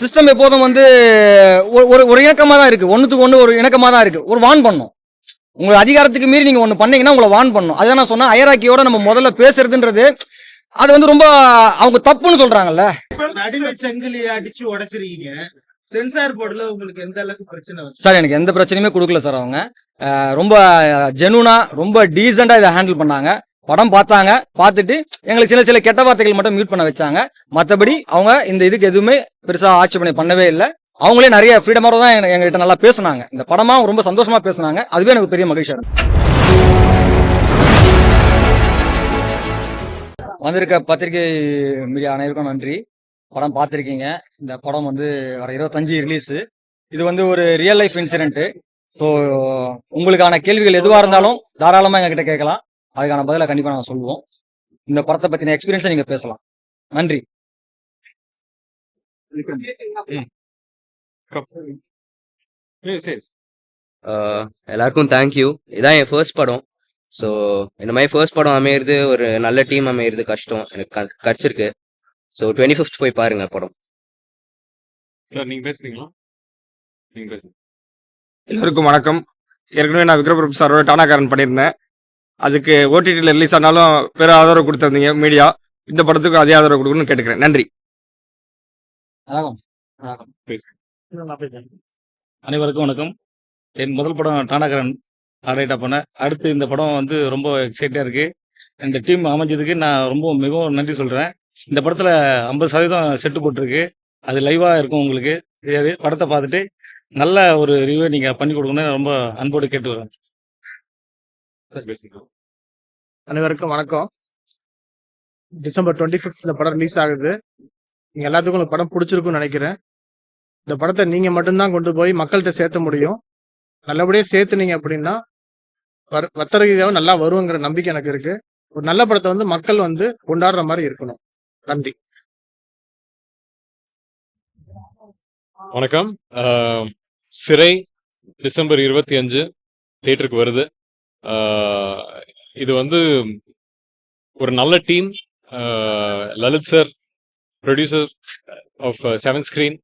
System எப்போதும் வந்து ஒரு ஒரு இணக்கமாக தான் இருக்கு, ஒன்றுத்துக்கு ஒன்று ஒரு இணக்கமாக தான் இருக்கு. ஒரு வான் பண்ணும், உங்க அதிகாரத்துக்கு மீறி நீங்க ஒன்று பண்ணீங்கன்னா உங்களை வான் பண்ணும். அதான் நான் சொன்னேன், அயராக்கியோட நம்ம முதல்ல பேசுறதுன்றது அது வந்து ரொம்ப அவங்க தப்புன்னு சொல்றாங்கல்ல. நடுவே செங்கிலி அடிச்சு உடைச்சிருக்கீங்க, சென்சார் போர்டுல உங்களுக்கு எந்த அளவுக்கு பிரச்சனை வரும் சார்? எனக்கு எந்த பிரச்சனையுமே கொடுக்கல சார். அவங்க ரொம்ப ஜெனூனா ரொம்ப டீசெண்டா இதை ஹேண்டில் பண்ணாங்க. படம் பார்த்தாங்க, பார்த்துட்டு எங்களுக்கு சில சில கெட்ட வார்த்தைகள் மட்டும் மியூட் பண்ண வச்சாங்க. மற்றபடி அவங்க இந்த இதுக்கு எதுவுமே பெருசா ஆட்சேபனை பண்ணவே இல்லை. அவங்களே நிறைய ஃப்ரீடமாக தான் எங்ககிட்ட நல்லா பேசுனாங்க. இந்த படமா ரொம்ப சந்தோஷமா பேசுனாங்க. அதுவே எனக்கு பெரிய மகிழ்ச்சியா இருக்கு. வந்திருக்க பத்திரிகை மீடியா அனைவருக்கும் நன்றி. படம் பார்த்துருக்கீங்க. இந்த படம் வந்து வர 25 ரிலீஸு. இது வந்து ஒரு ரியல் லைஃப் இன்சிடென்ட்டு. ஸோ உங்களுக்கான கேள்விகள் எதுவாக இருந்தாலும் தாராளமாக எங்ககிட்ட கேட்கலாம். அதுக்கான பதிலை கண்டிப்பாக நாங்கள் சொல்லுவோம். இந்த படத்தை பற்றின எக்ஸ்பீரியன்ஸை நீங்கள் பேசலாம். நன்றி. எல்லாருக்கும் தேங்க்யூ. இதான் என் ஃபர்ஸ்ட் படம். ஸோ இந்த மாதிரி ஃபர்ஸ்ட் படம் அமையிறது, ஒரு நல்ல டீம் அமையிறது கஷ்டம். எனக்கு கிடச்சிருக்கு. ஸோ 25th போய் பாருங்க படம். சார் நீங்க பேசுறீங்களா? நீங்க பேசுங்க. எல்லோருக்கும் வணக்கம். ஏற்கனவே நான் விக்ரமபுரம் சாரோட டானாக்காரன் பண்ணியிருந்தேன். அதுக்கு ஓடிடியில் ரிலீஸ் ஆனாலும் பெரிய ஆதரவு கொடுத்துருந்தீங்க மீடியா. இந்த படத்துக்கு அதே ஆதரவு கொடுக்கணும்னு கேட்டுக்கிறேன். நன்றி. அனைவருக்கும் வணக்கம். என் முதல் படம் டானாக்காரன் ஆடைட்டா பண்ணேன். அடுத்து இந்த படம் வந்து ரொம்ப எக்ஸைட்டாக இருக்கு. இந்த டீம் அமைஞ்சதுக்கு நான் மிகவும் நன்றி சொல்றேன். இந்த படத்துல 50% செட்டு போட்டிருக்கு. அது லைவா இருக்கும், உங்களுக்கு தெரியாது. படத்தை பார்த்துட்டு நல்ல ஒரு ரிவ்யூ நீங்க பண்ணி கொடுக்கணும்னு ரொம்ப அன்போடு கேட்டு வரேன். அனைவருக்கும் வணக்கம். டிசம்பர் 25 இந்த படம் ரிலீஸ் ஆகுது. நீங்க எல்லாத்துக்கும் இந்த படம் பிடிச்சிருக்கும்னு நினைக்கிறேன். இந்த படத்தை நீங்க மட்டும்தான் கொண்டு போய் மக்கள்கிட்ட சேர்த்த முடியும். நல்லபடியா சேர்த்துனீங்க அப்படின்னா வர்த்தக ரீதியாகவும் நல்லா வருங்கிற நம்பிக்கை எனக்கு இருக்கு. ஒரு நல்ல படத்தை வந்து மக்கள் வந்து கொண்டாடுற மாதிரி இருக்கணும். நன்றி. வணக்கம். சிறை டிசம்பர் 25 தியேட்டருக்கு வருது. இது வந்து ஒரு நல்ல team. Lalit sir producer of 7 screen.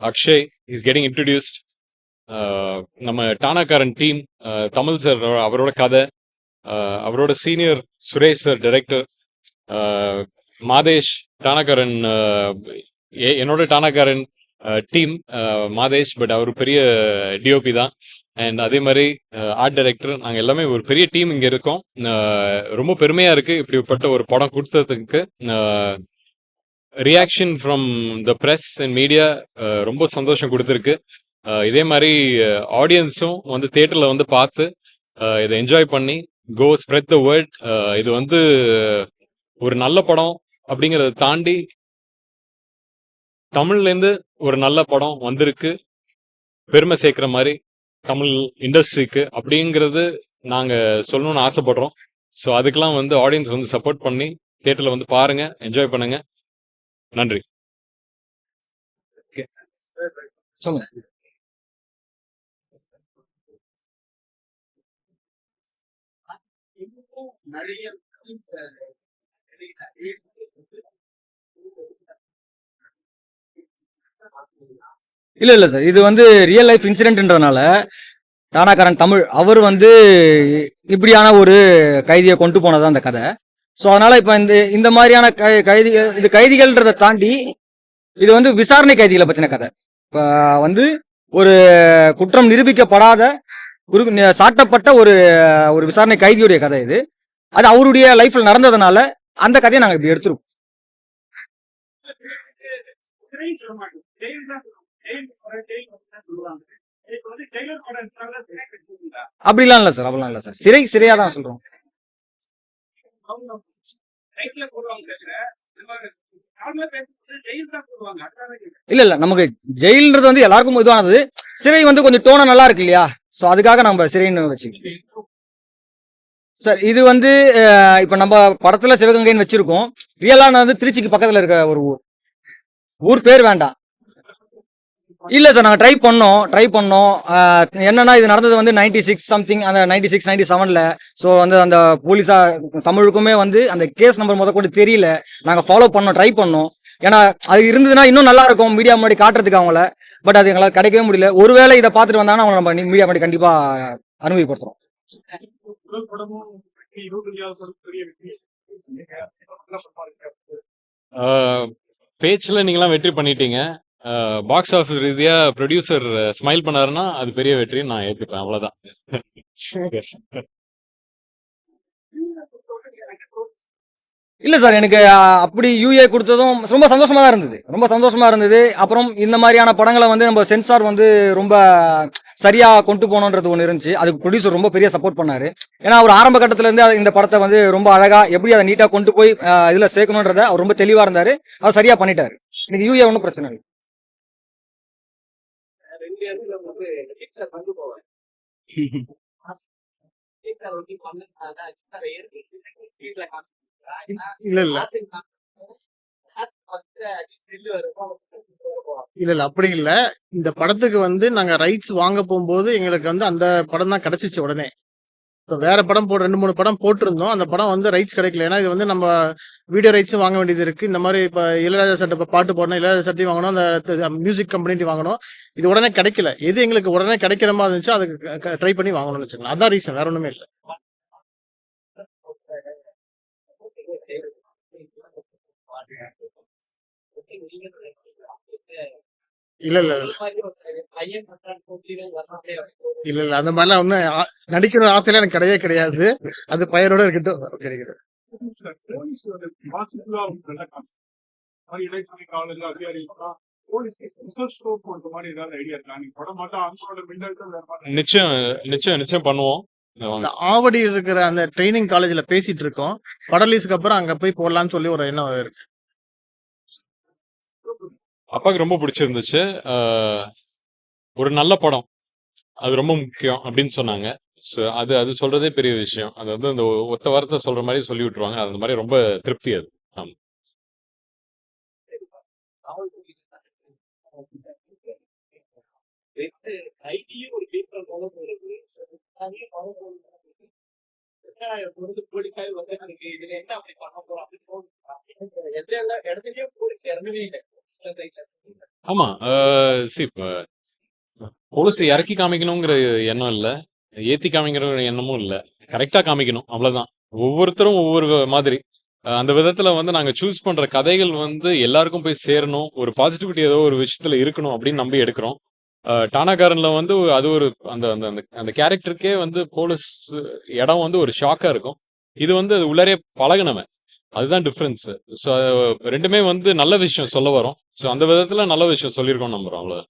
Akshay is getting introduced. நம்ம டானாக்காரன் டீம், தமிழ் சார் அவரோட கதை, அவரோட senior Suresh sir director, Madhesh Taanakkaran, என்னோட டானாக்காரன் டீம் மாதேஷ், பட் அவர் பெரிய டிஓபி தான். அண்ட் அதே மாதிரி ஆர்ட் டைரக்டர், நாங்கள் எல்லாமே ஒரு பெரிய டீம் இங்கே இருக்கோம். ரொம்ப பெருமையா இருக்கு இப்படிப்பட்ட ஒரு படம் கொடுத்ததுக்கு. Reaction from the press and media ரொம்ப சந்தோஷம் கொடுத்துருக்கு. இதே மாதிரி ஆடியன்ஸும் வந்து தியேட்டர்ல வந்து பார்த்து இதை என்ஜாய் பண்ணி கோ ஸ்ப்ரெட் த வேர்ட். இது வந்து ஒரு நல்ல படம் அப்படிங்கறத தாண்டி தமிழ்ல இருந்து ஒரு நல்ல படம் வந்திருக்கு, பெருமை சேர்க்கிற மாதிரி தமிழ் இண்டஸ்ட்ரிக்கு அப்படிங்கிறது நாங்க சொல்லணும்னு ஆசைப்படுறோம். ஸோ அதுக்கெல்லாம் வந்து ஆடியன்ஸ் வந்து சப்போர்ட் பண்ணி தியேட்டர்ல வந்து பாருங்க, என்ஜாய் பண்ணுங்க. நன்றி. சொல்லுங்க. இல்ல சார், இது வந்து ரியல் லைஃப் இன்சிடென்ட்ன்றதுனால டானாக்காரன் தமிழ் அவர் வந்து இப்படியான ஒரு கைதியை கொண்டு போனதான் அந்த கதை. ஸோ அதனால இப்ப இந்த மாதிரியான கைதிகள், இது கைதிகள்ன்றதை தாண்டி இது வந்து விசாரணை கைதிகளை பத்தின கதை. இப்ப வந்து ஒரு குற்றம் நிரூபிக்கப்படாத சாட்டப்பட்ட ஒரு ஒரு விசாரணை கைதியுடைய கதை இது. அது அவருடைய லைஃப்ல நடந்ததுனால அந்த கதையை நாங்க இப்படி எடுத்துருக்கோம். அப்படிலாம் இல்ல சார், அப்படிலாம் இல்ல சார். சிறையா தான் சொல்றோம். இல்ல நமக்கு ஜெயில்ன்றது வந்து எல்லாருக்கும் இதுவானது. சிறை வந்து கொஞ்சம் டோனா நல்லா இருக்கு இல்லையா? சோ அதுக்காக நம்ம சிறைன்னு வச்சுக்கோம் சார். இது வந்து இப்ப நம்ம படத்துல சிவகங்கைன்னு வச்சிருக்கோம். ரியலான வந்து திருச்சிக்கு பக்கத்துல இருக்க ஒரு ஊர் பேர் வேண்டாம். இல்ல சார், நாங்க ட்ரை பண்ணோம். என்னன்னா இது நடந்தது வந்து 96 சம்திங், அந்த 96 97ல. ஸோ வந்து அந்த போலீஸா தமிழுக்குமே வந்து அந்த கேஸ் நம்பர் முதற்கொண்டு தெரியல. நாங்க ஃபாலோ ட்ரை பண்ணோம். ஏன்னா அது இருந்ததுன்னா இன்னும் நல்லா இருக்கும் மீடியா முன்னாடி காட்டுறதுக்கு அவங்கள. பட் அது எங்களால் கிடைக்கவே முடியல. ஒருவேளை இதை பார்த்துட்டு வந்தாங்கன்னா அவங்க நம்ம மீடியா முன்னாடி கண்டிப்பா அனுமதிப்படுத்துறோம். முதல் படமும் 25வது படம் பெரிய வெற்றி. பேச்சுல நீங்களாம் வெற்றி பண்ணிட்டீங்க. பாக்ஸ் ஆஃபீஸ் ரீதியா ப்ரொடியூசர் ஸ்மைல் பண்ணாருன்னா அது பெரிய வெற்றி நான் ஏத்துப்பேன். அவ்வளவுதான். Yes. இல்ல சார், எனக்கு அப்படி யூஏ கொடுத்ததும் ரொம்ப சந்தோஷமா தான் இருந்தது. ரொம்ப சந்தோஷமா இருந்தது. அப்புறம் இந்த மாதிரியான படங்களை வந்து நம்ம சென்சார் வந்து ரொம்ப சரியா கொண்டு போகணுன்றது ஒன்று இருந்துச்சு. அதுக்கு ப்ரொடியூசர் ரொம்ப பெரிய சப்போர்ட் பண்ணாரு. ஏன்னா அவர் ஆரம்ப கட்டத்துல இருந்து இந்த படத்தை வந்து ரொம்ப அழகா எப்படி அதை நீட்டா கொண்டு போய் இதுல சேர்க்கணுன்றத அவர் ரொம்ப தெளிவா இருந்தாரு. அதை சரியா பண்ணிட்டாரு. எனக்கு யூஏ ஒன்றும் பிரச்சனை இல்லை. இல்ல இல்ல இல்ல இல்ல அப்படி இல்ல. இந்த படத்துக்கு வந்து நாங்க ரைட்ஸ் வாங்க போகும்போது எங்களுக்கு வந்து அந்த படம் தான் கிடைச்சிச்சு உடனே. இப்போ வேற படம் 2-3 படம் போட்டிருந்தோம். அந்த படம் வந்து ரைட்ஸ் கிடைக்கல. ஏன்னா இது வந்து நம்ம வீடியோ ரைட்ஸும் வாங்க வேண்டியது இருக்கு. இந்த மாதிரி இப்போ இளையராஜா சட்டை இப்போ பாட்டு போடணும், இளையராஜா சட்டையும் வாங்கணும், அந்த மியூசிக் கம்பெனி வாங்கணும். இது உடனே கிடைக்கல. எது எங்களுக்கு உடனே கிடைக்கிற மாதிரி இருந்துச்சோ அதுக்கு ட்ரை பண்ணி வாங்கணும்னு வச்சுக்கோங்க. அதான் ரீசன், வேற ஒண்ணுமே இல்லை. இல்ல இல்ல இல்ல இல்ல அந்த மாதிரிலாம் ஒன்னும் நடிக்கணும் ஆசையில எனக்கு கிடையவே கிடையாது. அது பையனோட இருக்கட்டும் கிடைக்கிறது. நிச்சயம் நிச்சயம் நிச்சயம் பண்ணுவோம். இந்த ஆவடி இருக்கிற அந்த ட்ரைனிங் காலேஜ்ல பேசிட்டு இருக்கோம். படம் ரிலீஸ்க்கு அப்புறம் அங்க போய் போடலாம்னு சொல்லி ஒரு எண்ணம் இருக்கு. அப்பாவுக்கு ரொம்ப பிடிச்சிருந்துச்சு. ஒரு நல்ல படம் அது ரொம்ப முக்கியம் அப்படின்னு சொன்னாங்க. So, அது சொல்றதே பெரிய விஷயம். அது வந்து அந்த ஒத்த வார்த்தை சொல்ற மாதிரி சொல்லி விட்டுருவாங்க. அந்த மாதிரி ரொம்ப திருப்தி அது. ஆமா. ஆமா. போலீஸ் இறக்கி காமிக்கணுங்கிற எண்ணம் இல்ல, ஏத்தி காமிக்கிற எண்ணமும் இல்ல. கரெக்டா காமிக்கணும், அவ்வளவுதான். ஒவ்வொருத்தரும் ஒவ்வொரு மாதிரி. அந்த விதத்துல வந்து நாங்க சூஸ் பண்ற கதைகள் வந்து எல்லாருக்கும் போய் சேரணும், ஒரு பாசிட்டிவிட்டி ஏதோ ஒரு விஷயத்துல இருக்கணும் அப்படின்னு நம்பி எடுக்கிறோம். டானாகாரன்ல வந்து அது ஒரு அந்த அந்த அந்த கேரக்டருக்கே வந்து போலீஸ் இடம் வந்து ஒரு ஷாக்கா இருக்கும். இது வந்து அது உள்ளரே பழகுனவன், அதுதான் டிஃபரன்ஸ். ஸோ ரெண்டுமே வந்து நல்ல விஷயம் சொல்ல வரோம். ஸோ அந்த விதத்துல நல்ல விஷயம் சொல்லியிருக்கோம் நம்புறோம். அவ்வளவு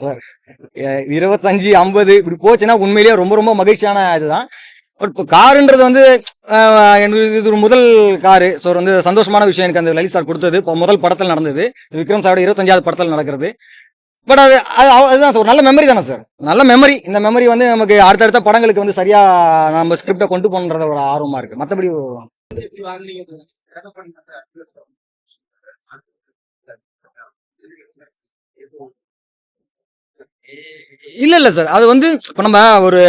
சார் 25, 50 இப்படி போச்சுன்னா உண்மையிலேயே ரொம்ப ரொம்ப மகிழ்ச்சியான இதுதான். பட் இப்போ காருன்றது வந்து எனக்கு இது ஒரு முதல் காரு. ஸோ வந்து சந்தோஷமான விஷயம் எனக்கு அந்த லலித் சார் கொடுத்தது. இப்போ முதல் படத்தில் நடந்தது, விக்ரம் சாரோட 25வது படத்தில் நடக்கிறது. பட் அதுதான் சார், ஒரு நல்ல மெமரி தானே சார், நல்ல மெமரி. இந்த மெமரி வந்து நமக்கு அடுத்தடுத்த படங்களுக்கு வந்து சரியா நம்ம ஸ்கிரிப்டை கொண்டு போகணுன்ற ஒரு ஆர்வமா இருக்கு. மற்றபடி இல்ல சார், அது வந்து இப்போ நம்ம ஒரு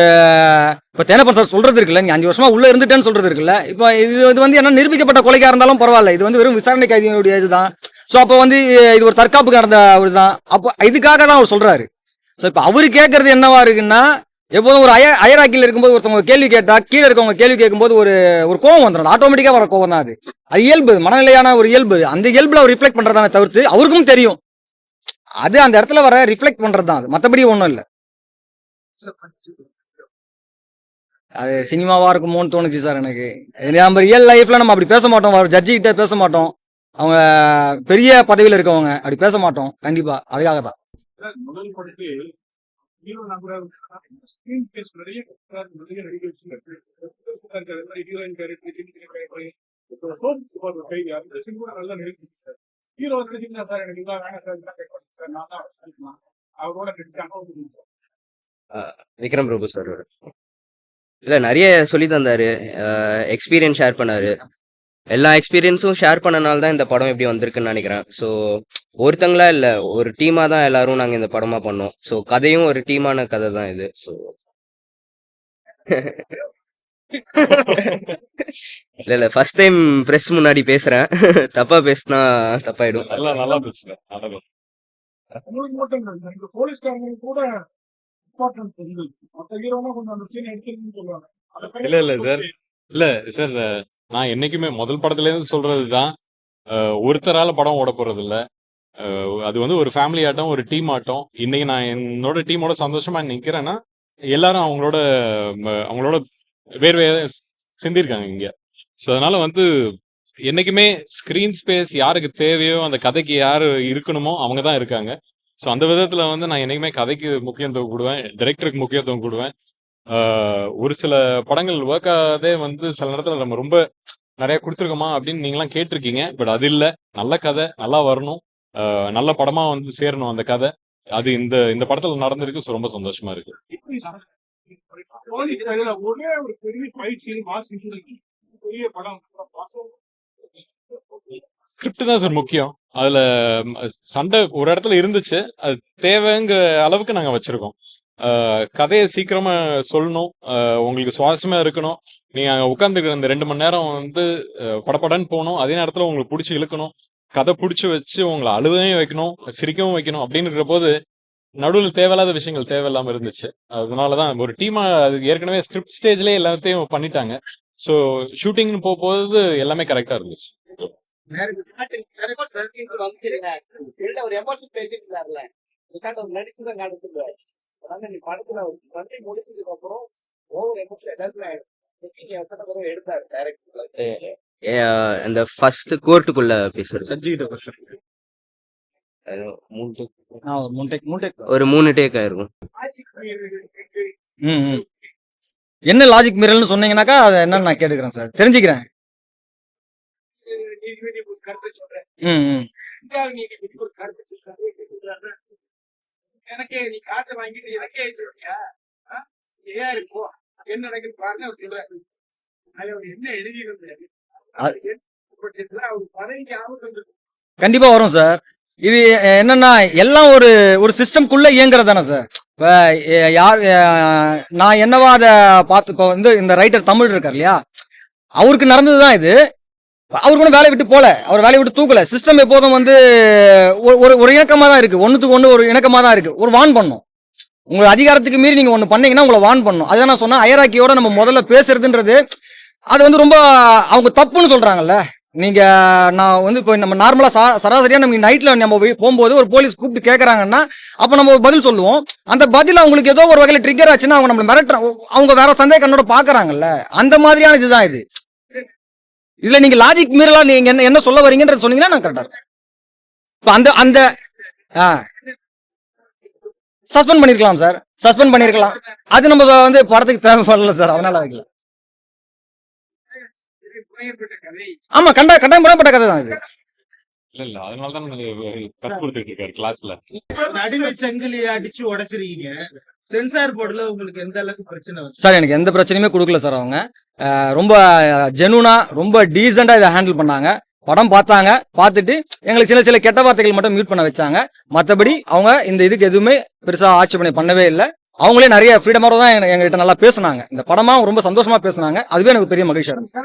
இப்போ தேனப்பன் சார் சொல்றது இருக்குல்ல, நீ 5 வருஷமா உள்ள இருந்துட்டேன்னு சொல்றது இருக்குல்ல. இப்போ இது வந்து என்ன நிரூபிக்கப்பட்ட கொலைக்கா இருந்தாலும் பரவாயில்ல, இது வந்து வெறும் விசாரணை கைதியினுடைய இதுதான். ஸோ அப்போ வந்து இது ஒரு தற்காப்புக்கு நடந்த ஒரு தான். அப்போ இதுக்காக தான் அவர் சொல்றாரு. ஸோ இப்போ அவரு கேட்கறது என்னவா இருக்குன்னா, எப்போதும் ஒரு அயராக்கில் இருக்கும்போது ஒருத்தவங்க கேள்வி கேட்டா கீழே இருக்கவங்க கேள்வி கேட்கும்போது ஒரு கோவம் வந்துடும். ஆட்டோமேட்டிக்கா வர கோவம் தான் அது. அது இயல்பு, மனநிலையான ஒரு இயல்பு. அந்த இயல்புல அவர் ரிஃப்ளெக்ட் பண்றதானே தவிர்த்து அவருக்கும் தெரியும் அது அந்த இடத்துல வர ரிஃப்ளெக்ட் பண்றது தான் அது, மற்றபடி ஒன்றும் இல்லை. அது சினிமாவா இருக்குமோன்னு தோணுச்சு சார் எனக்கு. நம்ம ரியல் லைஃப்ல நம்ம அப்படி பேச மாட்டோம், ஜட்ஜி கிட்ட பேச மாட்டோம், அவங்க பெரிய பதவியில இருக்கவங்க அப்படி பேச மாட்டோம் கண்டிப்பா. அதுக்காக தான் முதல் படத்து விக்ரம் பிரபு சார் இல்ல நிறைய சொல்லி தந்தாரு, எக்ஸ்பீரியன்ஸ் ஷேர் பண்ணாரு. எல்லா எக்ஸ்பீரியன்ஸும் ஷேர் பண்ணனால தான் இந்த படம் எப்படி வந்திருக்குன்னு நினைக்கிறேன். ஸோ ஒருத்தங்களா இல்ல, ஒரு டீமா தான் எல்லாரும் நாங்க இந்த படமா பண்ணோம். ஸோ கதையும் ஒரு டீமான கதை தான் இது. ஸோ இல்ல ஃபர்ஸ்ட் டைம் பிரஸ் முன்னாடி பேசுறேன். தப்பா பேசினா தப்பாயிடும். நல்லா பேசுறேன். நல்லா பேசுறேன். உங்களுக்கு மட்டும் இல்ல போலீஸ்காரங்களுக்கு கூட இம்பார்ட்டன்ஸ் இருந்தது. மத்த ஹீரோனா கொஞ்சம் அந்த சீன் எடுத்துருக்குன்னு சொல்லுவாங்க. இல்ல சார். இல்ல சார், நான் என்னைக்குமே முதல் படத்துல இருந்து சொல்றதுதான், ஒருத்தரால படம் ஓட போறது இல்ல. அது வந்து ஒரு ஃபேமிலி ஆட்டம், ஒரு டீம் ஆட்டம். இன்னைக்கு நான் என்னோட டீமோட சந்தோஷமா நிக்கிறேன்னா எல்லாரும் அவங்களோட வேர்வையை சிந்திருக்காங்க இங்க. ஸோ அதனால வந்து என்னைக்குமே ஸ்கிரீன் ஸ்பேஸ் யாருக்கு தேவையோ, அந்த கதைக்கு யாரு இருக்கணுமோ அவங்க தான் இருக்காங்க. ஸோ அந்த விதத்துல வந்து நான் என்னைக்குமே கதைக்கு முக்கியத்துவம் கொடுவேன், டைரக்டருக்கு முக்கியத்துவம் கொடுவேன். ஒரு சில படங்கள் ஒர்க் ஆகாதே வந்து சில நேரத்துல நம்ம ரொம்ப நிறைய கொடுத்துருக்கோமா அப்படின்னு நீங்களாம் கேட்டிருக்கீங்க. பட் அது இல்ல, நல்ல கதை நல்லா வரணும், நல்ல படமா வந்து சேரணும் அந்த கதை. அது இந்த படத்துல நடந்திருக்கு. ஸோ ரொம்ப சந்தோஷமா இருக்கு. ஒரே ஒரு பெரிய பயிற்சி மாஸ் பெரிய படம் ஸ்கிரிப்ட் தான் சார் முக்கியம். அதுல சண்டை ஒரு இடத்துல இருந்துச்சு, அது தேவைங்கிற அளவுக்கு நாங்க வச்சிருக்கோம். கதையை சீக்கிரமா சொல்லணும், உங்களுக்கு சுவாரஸ்யமா இருக்கணும். நீங்க அங்க உட்காந்துருக்கிற இந்த 2 மணி நேரம் வந்து படப்படன்னு போகணும். அதே நேரத்துல உங்களுக்கு பிடிச்சி இழுக்கணும், கதை பிடிச்சி வச்சு உங்களை அழுவையும் வைக்கணும், சிரிக்கவும் வைக்கணும். அப்படின்னு இருக்கிற போது நடுவில் தேவையில்லாத விஷயங்கள் தேவையில்லாம இருந்துச்சு. அதனாலதான் ஒரு டீமா அது ஏற்கனவே ஸ்கிரிப்ட் ஸ்டேஜ்லயே எல்லாத்தையும் பண்ணிட்டாங்க. ஸோ ஷூட்டிங்னு போகும்போது எல்லாமே கரெக்டா இருந்துச்சு. ஒரு எமோஷன் பேசிட்டு நடிச்சுதான் காணிச்சிருந்தாரு. நீ படத்துல முடிச்சதுக்கு அப்புறம் ஓவர் எமோஷன் எல்லாருமே எடுத்தாரு டைரக்டர். அந்த ஃபர்ஸ்ட் கோர்ட்டுக்குள்ள பேசுறது ஜட்ஜிகிட்ட பேசுறது. அது 3 take. ஒரு 3 டேக் ஆயிருக்கும். என்ன லாஜிக் மீறல்னு சொன்னீங்கன்னாக்கா அது என்னன்னு நான் கேட்டுக்கிறேன் சார், தெரிஞ்சுக்கிறேன். எனக்கே நீ காசை வாங்கிட்டு எனக்கே சொல்றியா? ஏன் இப்போ என்ன நடக்குது பாருங்க அவர் சொல்றாரு. அவர் என்ன எழுதியிருந்தாரு அவர் பதவிக்கு ஆபத்து. கண்டிப்பா வரும் சார். இது என்னன்னா எல்லாம் ஒரு சிஸ்டம்குள்ள இயங்குறது தானே சார். இப்ப நான் என்னவா அதை பார்த்து இப்போ வந்து இந்த ரைட்டர் தமிழ் இருக்கார் இல்லையா, அவருக்கு நடந்ததுதான் இது. அவருக்கு கூட வேலையை விட்டு போல, அவர் வேலையை விட்டு தூக்கல. சிஸ்டம் எப்போதும் வந்து ஒரு இணக்கமா தான் இருக்கு, ஒண்ணுத்துக்கு ஒண்ணு ஒரு இணக்கமா தான் இருக்கு. ஒரு வான் பண்ணும், உங்க அதிகாரத்துக்கு மீறி நீங்க ஒண்ணு பண்ணீங்கன்னா உங்களை வான் பண்ணும். அதுதான் நான் சொன்னேன், அயராக்கியோட நம்ம முதல்ல பேசுறதுன்றது அது வந்து ரொம்ப அவங்க தப்புன்னு சொல்றாங்கல்ல. நீங்க நான் வந்து இப்போ நம்ம நார்மலா சராசரியா நம்ம நைட்ல நம்ம போகும்போது ஒரு போலீஸ் கூப்பிட்டு கேட்கறாங்கன்னா அப்ப நம்ம பதில் சொல்லுவோம். அந்த பதில் அவங்களுக்கு ஏதோ ஒரு வகையில ட்ரிகர் ஆச்சுன்னா அவங்க நம்மள மிரட்டுற, அவங்க வேற சந்தேக கண்ணோட பாக்குறாங்கல்ல. அந்த மாதிரியான இதுதான் இது. இதுல நீங்க லாஜிக் மீறலா நீங்க என்ன சொல்ல வரீங்கன்றது சொன்னீங்கன்னா நான் கரெக்டா இருக்கும். இப்ப அந்த சஸ்பெண்ட் பண்ணிருக்கலாம் சார், சஸ்பெண்ட் பண்ணிருக்கலாம். அது நம்ம வந்து படத்துக்கு தேவைப்படல சார், அதனால வைக்கல. ஆமா, கட்டாயம் புனையப்பட்ட கதை தான் இது. இல்ல அதனாலதான் கத்து கொடுத்துட்டு இருக்காரு கிளாஸ்ல. நடுவே செங்கிலியை அடிச்சு உடைச்சிருக்கீங்க. சென்சார் போர்டுல உங்களுக்கு எந்த அளவுக்கு பிரச்சனை வச்சு? சார் எனக்கு எந்த பிரச்சனையுமே கொடுக்கல சார். அவங்க ரொம்ப ஜெனூனா ரொம்ப டீசெண்டா இதை ஹேண்டில் பண்ணாங்க. படம் பார்த்தாங்க, பார்த்துட்டு எங்களுக்கு சில கெட்ட வார்த்தைகள் மட்டும் மியூட் பண்ண வச்சாங்க. மற்றபடி அவங்க இந்த இதுக்கு எதுவுமே பெருசா ஆட்சேபனை பண்ணவே இல்லை. அவங்களே நிறைய ஃப்ரீடமாக தான் எங்ககிட்ட நல்லா பேசினாங்க. இந்த படமா ரொம்ப சந்தோஷமா பேசினாங்க. அதுவே எனக்கு பெரிய மகிழ்ச்சியா இருந்துச்சு.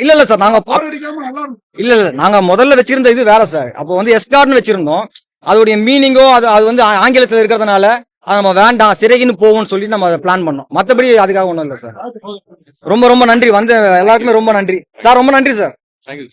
இல்ல சார், நாங்க முதல்ல வச்சிருந்த இது வேற சார். அப்போ வந்து எஸ்கார்ட்னு வச்சிருந்தோம். அதோடைய மீனிங்கோ அது வந்து ஆங்கிலத்தில் இருக்கிறதுனால அது நம்ம வேண்டாம், சிறைக்குன்னு போவோம்னு சொல்லி நம்ம அதை பிளான் பண்ணோம். மற்றபடி அதுக்காக ஒன்றும் இல்லை சார். ரொம்ப நன்றி, வந்து எல்லாருக்குமே ரொம்ப நன்றி சார். ரொம்ப நன்றி சார். தேங்க்யூ.